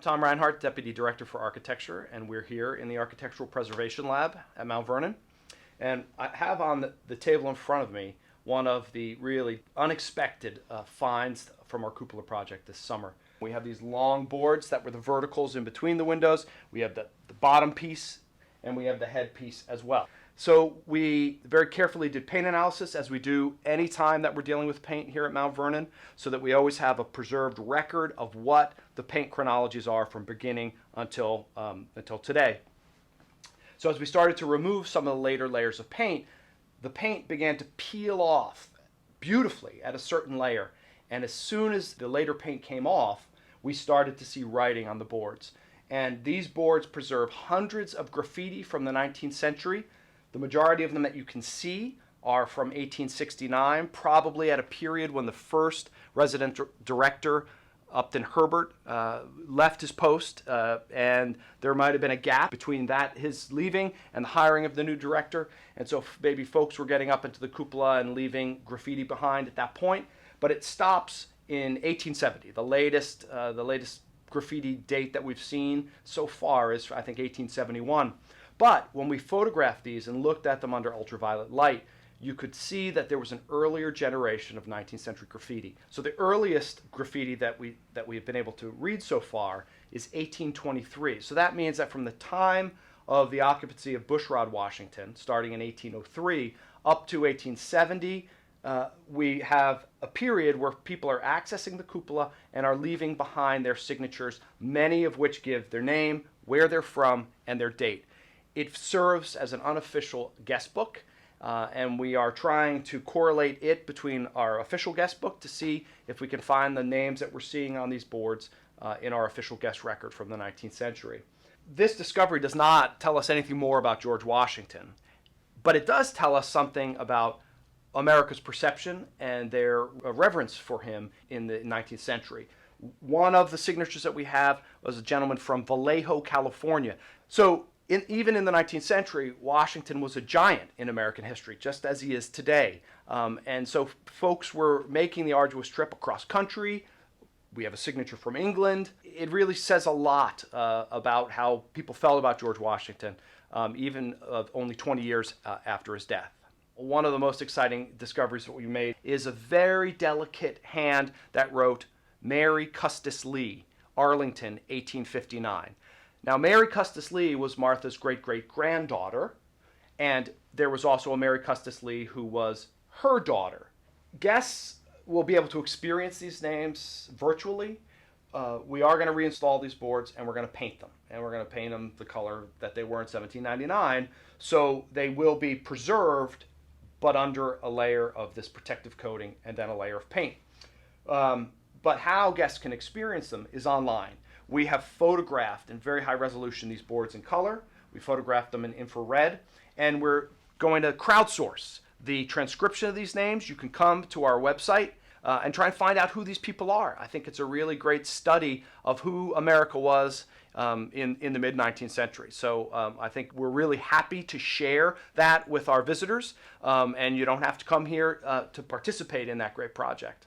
Tom Reinhart, Deputy Director for Architecture, and we're here in the Architectural Preservation Lab at Mount Vernon. And I have on the table in front of me one of the really unexpected finds from our cupola project this summer. We have these long boards that were the verticals in between the windows. We have the bottom piece, and we have the head piece as well. So we very carefully did paint analysis, as we do any time that we're dealing with paint here at Mount Vernon, so that we always have a preserved record of what the paint chronologies are from beginning until today. So as we started to remove some of the later layers of paint, the paint began to peel off beautifully at a certain layer. And as soon as the later paint came off, we started to see writing on the boards. And these boards preserve hundreds of graffiti from the 19th century. The majority of them that you can see are from 1869, probably at a period when the first resident director, Upton Herbert, left his post, and there might have been a gap between his leaving and the hiring of the new director. And so maybe folks were getting up into the cupola and leaving graffiti behind at that point. But it stops in 1870. The latest graffiti date that we've seen so far is, I think, 1871. But when we photographed these and looked at them under ultraviolet light, you could see that there was an earlier generation of 19th century graffiti. So the earliest graffiti that we have been able to read so far is 1823. So that means that from the time of the occupancy of Bushrod, Washington, starting in 1803, up to 1870, we have a period where people are accessing the cupola and are leaving behind their signatures, many of which give their name, where they're from, and their date. It serves as an unofficial guest book, and we are trying to correlate it between our official guest book to see if we can find the names that we're seeing on these boards in our official guest record from the 19th century. This discovery does not tell us anything more about George Washington, but it does tell us something about America's perception and their reverence for him in the 19th century. One of the signatures that we have was a gentleman from Vallejo, California. So even in the 19th century, Washington was a giant in American history, just as he is today. And so folks were making the arduous trip across country. We have a signature from England. It really says a lot about how people felt about George Washington, even only 20 years after his death. One of the most exciting discoveries that we made is a very delicate hand that wrote Mary Custis Lee, Arlington, 1859. Now, Mary Custis Lee was Martha's great-great-granddaughter, and there was also a Mary Custis Lee who was her daughter. Guests will be able to experience these names virtually. We are going to reinstall these boards, and we're going to paint them. And we're going to paint them the color that they were in 1799, so they will be preserved, but under a layer of this protective coating and then a layer of paint. But how guests can experience them is online. We have photographed in very high resolution these boards in color. We photographed them in infrared, and we're going to crowdsource the transcription of these names. You can come to our website and try and find out who these people are. I think it's a really great study of who America was in the mid-19th century. So I think we're really happy to share that with our visitors, and you don't have to come here to participate in that great project.